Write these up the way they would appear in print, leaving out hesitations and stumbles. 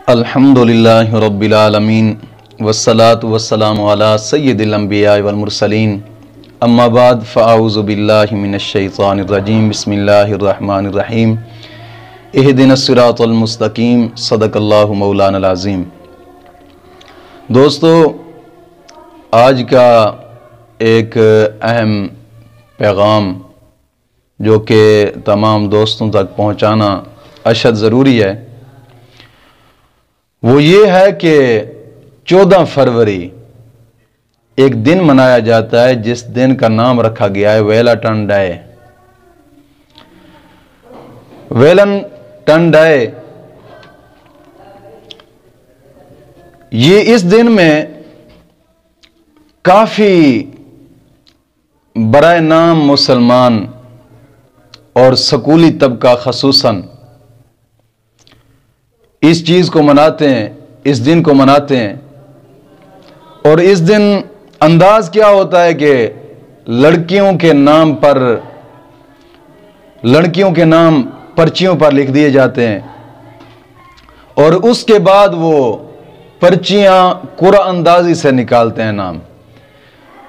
अल्हम्दुलिल्लाहि रब्बिल आलमीन वस्सलातु वस्सलामु अला सय्यिदिल अंबिया वल मुरसलीन अम्मा बाद फ़अऊज़ु बिल्लाहि मिनश शैतानिर रजीम बिस्मिल्लाहिर रहमानिर रहीम इहदिनस सिरातल मुस्तकीम सदक़ल्लाहु मौलाना अज़ीम। दोस्तों, आज का एक अहम पैगाम जो कि तमाम दोस्तों तक पहुँचाना अशद ज़रूरी है, वो ये है कि 14 फरवरी एक दिन मनाया जाता है जिस दिन का नाम रखा गया है वेलंटाइन डे। वेलंटाइन डे, ये इस दिन में काफी बराए नाम मुसलमान और स्कूली तबका खसूसन इस चीज को मनाते हैं, इस दिन को मनाते हैं। और इस दिन अंदाज क्या होता है कि लड़कियों के नाम पर्चियों पर लिख दिए जाते हैं और उसके बाद वो पर्चियां कुरानंदाजी से निकालते हैं नाम।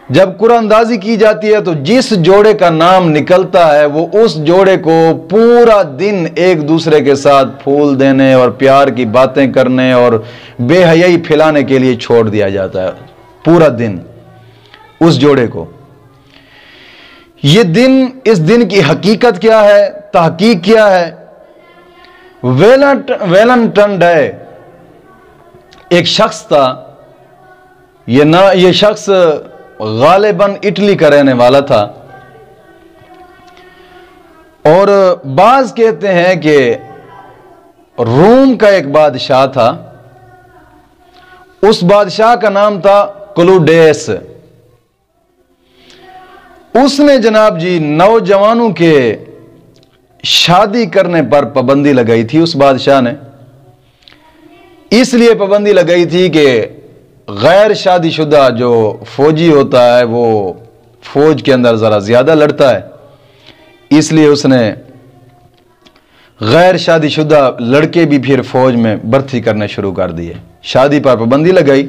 जब कुरानंदाजी की जाती है तो जिस जोड़े का नाम निकलता है वो उस जोड़े को पूरा दिन एक दूसरे के साथ फूल देने और प्यार की बातें करने और बेहयाई फैलाने के लिए छोड़ दिया जाता है। पूरा दिन उस जोड़े को। ये दिन, इस दिन की हकीकत क्या है, तहकीक क्या है? वेलंटाइन डे एक शख्स था, ये शख्स गालिबन इटली का रहने वाला था और बाज कहते हैं कि रोम का एक बादशाह था। उस बादशाह का नाम था क्लूडेस। उसने जनाब जी नौजवानों के शादी करने पर पाबंदी लगाई थी। उस बादशाह ने इसलिए पाबंदी लगाई थी कि गैर शादीशुदा जो फौजी होता है वो फौज के अंदर ज़रा ज़्यादा लड़ता है, इसलिए उसने गैर शादीशुदा लड़के भी फिर फौज में भर्ती करने शुरू कर दिए। शादी पर पाबंदी लगाई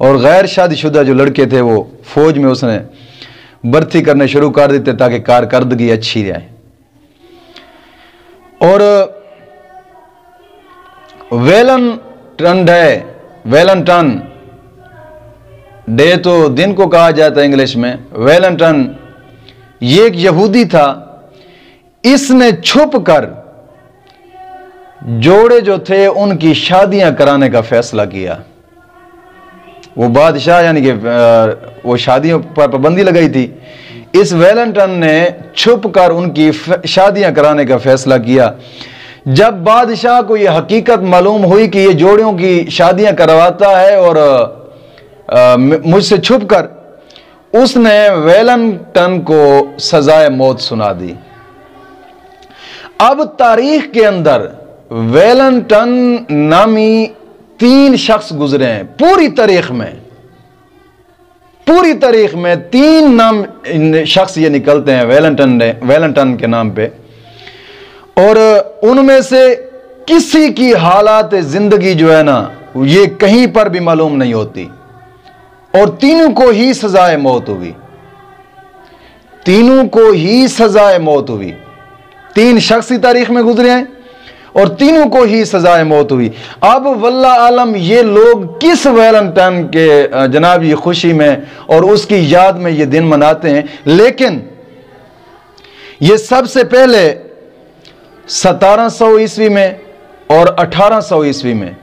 और गैर शादीशुदा जो लड़के थे वो फौज में उसने भर्ती करने शुरू कर देते ताकि कारकर्दगी अच्छी रहे। और वेलंटाइन डे तो दिन को कहा जाता है इंग्लिश में। वेलंटाइन ये एक यहूदी था, इसने छुप कर जोड़े जो थे उनकी शादियां कराने का फैसला किया। वो बादशाह यानी कि वो शादियों पर पाबंदी लगाई थी, इस वेलंटाइन ने छुप कर उनकी शादियां कराने का फैसला किया। जब बादशाह को यह हकीकत मालूम हुई कि ये जोड़ियों की शादियां करवाता है और मुझसे छुपकर, उसने वेलंटाइन को सजाए मौत सुना दी। अब तारीख के अंदर वेलंटाइन नामी 3 शख्स गुजरे हैं। पूरी तारीख में 3 नाम शख्स ये निकलते हैं वेलंटाइन के नाम पे। और उनमें से किसी की हालात जिंदगी जो है ना ये कहीं पर भी मालूम नहीं होती और तीनों को ही सजाए मौत हुई। 3 शख्सी तारीख में गुजरे हैं और तीनों को ही सजाए मौत हुई। अब वल्लाह आलम ये लोग किस वेलंटाइन के जनाब ये खुशी में और उसकी याद में ये दिन मनाते हैं। लेकिन ये सबसे पहले 1700 ईस्वी में और 1800 ईस्वी में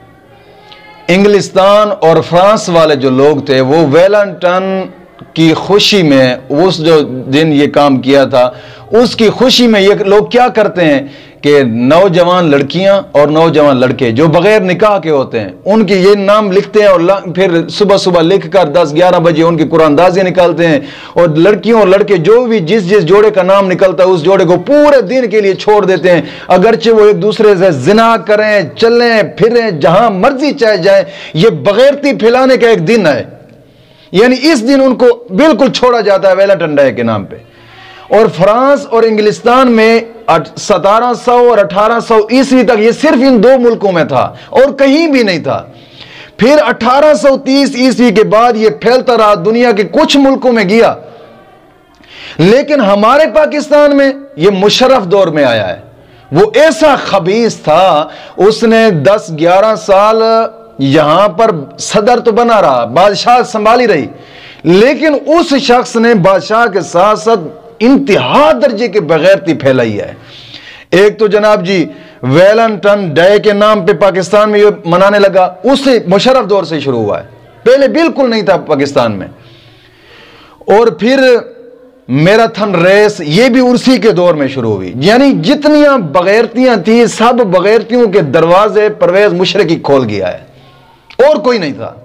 इंग्लिस्तान और फ्रांस वाले जो लोग थे वो वेलंटाइन की खुशी में उस जो दिन ये काम किया था उसकी खुशी में ये लोग क्या करते हैं कि नौजवान लड़कियां और नौजवान लड़के जो बगैर निकाह के होते हैं उनके ये नाम लिखते हैं और फिर सुबह सुबह लिखकर 10-11 बजे उनकी कुरानंदाजी निकालते हैं। और लड़कियों और लड़के जो भी जिस जोड़े का नाम निकलता है उस जोड़े को पूरे दिन के लिए छोड़ देते हैं, अगरचे वो एक दूसरे से जिना करें, चलें फिरें, जहां मर्जी चाहे जाए। ये बगैरती फैलाने का एक दिन है, यानी इस दिन उनको बिल्कुल छोड़ा जाता है वेलंटाइन डे के नाम पे। और फ्रांस और इंग्लिस्तान में 1700 और 1800 ईस्वी तक ये सिर्फ इन दो मुल्कों में था और कहीं भी नहीं था। फिर 1830 ईस्वी के बाद ये फैलता रहा, दुनिया के कुछ मुल्कों में गया, लेकिन हमारे पाकिस्तान में ये मुशर्रफ दौर में आया है। वो ऐसा खबीस था, उसने 10-11 साल यहां पर सदर तो बना रहा, बादशाह संभाली रही, लेकिन उस शख्स ने बादशाह के साथ साथ इंतहा दर्जे की बेगैरती फैलाई है। एक तो जनाब जी वेलंटन डे के नाम पे पाकिस्तान में ये मनाने लगा, उससे मुशर्रफ दौर से शुरू हुआ है, पहले बिल्कुल नहीं था पाकिस्तान में। और फिर मैराथन रेस ये भी उसी के दौर में शुरू हुई। यानी जितनियां बगैरतियां थी, सब बगैरतियों के दरवाजे परवेज मुशर्रकी खोल गया है, और कोई नहीं था।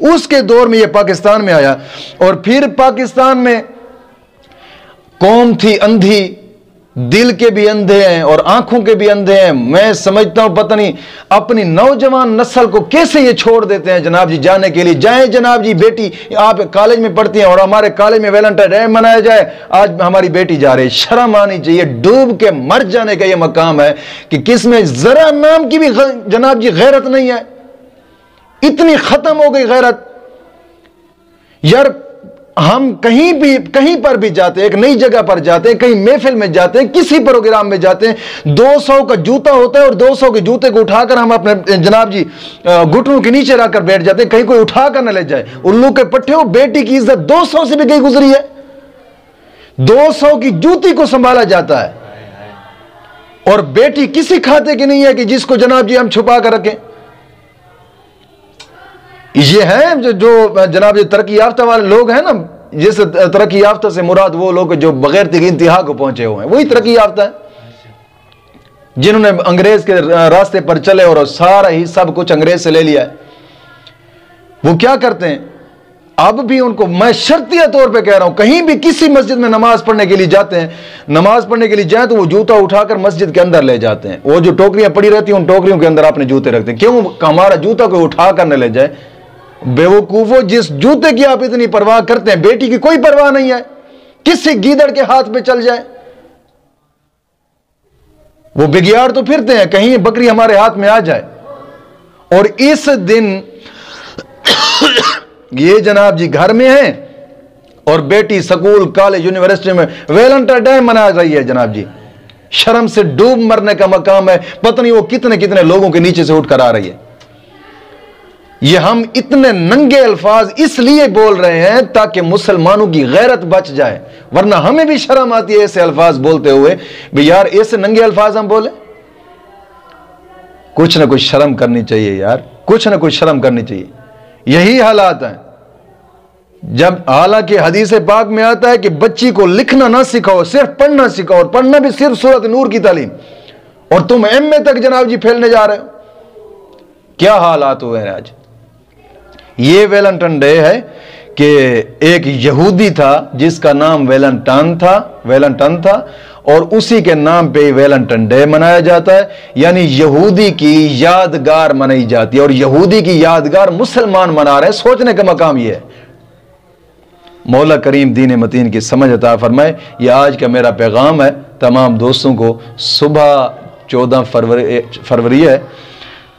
उसके दौर में ये पाकिस्तान में आया, और फिर पाकिस्तान में कौम थी अंधी, दिल के भी अंधे हैं और आंखों के भी अंधे हैं। मैं समझता हूं पता नहीं अपनी नौजवान नस्ल को कैसे ये छोड़ देते हैं जनाब जी जाने के लिए। जाए जनाब जी, बेटी आप कॉलेज में पढ़ती हैं और हमारे कॉलेज में वैलेंटाइन डे मनाया जाए, आज हमारी बेटी जा रही है। शर्म आनी चाहिए, डूब के मर जाने का ये मकाम है कि किसमें जरा नाम की भी जनाब जी गैरत नहीं है। इतनी खत्म हो गई गैरत यार। हम कहीं पर भी जाते हैं, एक नई जगह पर जाते हैं, कहीं महफिल में जाते हैं, किसी प्रोग्राम में जाते हैं, 200 का जूता होता है और 200 के जूते को उठाकर हम अपने जनाब जी घुटनों के नीचे रखकर बैठ जाते हैं, कहीं कोई उठाकर न ले जाए। उल्लू के पट्टे हो, बेटी की इज्जत 200 से भी कहीं गुजरी है। 200 की जूती को संभाला जाता है, और बेटी किसी खाते की नहीं है कि जिसको जनाब जी हम छुपा कर रखें। ये है जो जनाब ये तरक्की याफ्ता वाले लोग हैं ना, जिस तरक्की याफ्ता से मुराद वो लोग जो बगैर इंतहा को पहुंचे हुए हैं, वही तरक्की याफ्ता है, जिन्होंने अंग्रेज के रास्ते पर चले और सारा ही सब कुछ अंग्रेज से ले लिया है। वो क्या करते हैं अब भी, उनको मैं शर्तिया तौर पे कह रहा हूं, कहीं भी किसी मस्जिद में नमाज पढ़ने के लिए जाते हैं, नमाज पढ़ने के लिए जाए तो वो जूता उठाकर मस्जिद के अंदर ले जाते हैं। वो जो टोकरियां पड़ी रहती हैं उन टोकरियों के अंदर अपने जूते रखते हैं। क्यों? हमारा जूता कोई उठाकर न ले जाए। बेवकूफो, जिस जूते की आप इतनी परवाह करते हैं, बेटी की कोई परवाह नहीं है, किसी गीदड़ के हाथ में चल जाए वो बिगियाड़ तो फिरते हैं, कहीं बकरी हमारे हाथ में आ जाए। और इस दिन ये जनाब जी घर में है और बेटी स्कूल कॉलेज यूनिवर्सिटी में वैलेंटाइन डे मना रही है जनाब जी। शर्म से डूब मरने का मकाम है। पता नहीं वो कितने कितने लोगों के नीचे से उठकर आ रही है। ये हम इतने नंगे अल्फाज इसलिए बोल रहे हैं ताकि मुसलमानों की गैरत बच जाए, वरना हमें भी शर्म आती है ऐसे अल्फाज बोलते हुए। भाई यार, ऐसे नंगे अल्फाज हम बोले, कुछ ना कुछ शर्म करनी चाहिए यार, कुछ ना कुछ शर्म करनी चाहिए। यही हालात हैं। जब हालांकि हदीस पाक में आता है कि बच्ची को लिखना ना सिखाओ, सिर्फ पढ़ना सिखाओ, और पढ़ना भी सिर्फ सूरत नूर की तालीम, और तुम एमए तक जनाब जी फैलने जा रहे हो। क्या हालात हुए हैं आज। ये वैलेंटाइन डे है कि एक यहूदी था जिसका नाम वैलेंटाइन था और उसी के नाम पे वैलेंटाइन डे मनाया जाता है। यानी यहूदी की यादगार मनाई जाती है, और यहूदी की यादगार मुसलमान मना रहे हैं। सोचने का मकाम यह है। मौला करीम दीन मतीन की समझ अता फरमाए। यह आज का मेरा पैगाम है तमाम दोस्तों को। सुबह 14 फरवरी है।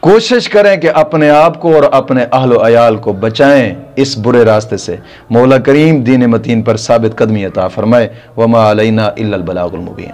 कोशिश करें कि अपने आप को और अपने अहल व अयाल को बचाएं इस बुरे रास्ते से। मौला करीम दीन मतीन पर साबित कदमी अता फरमाए। वमा अलैना इल्लल बलागुल मुबीन।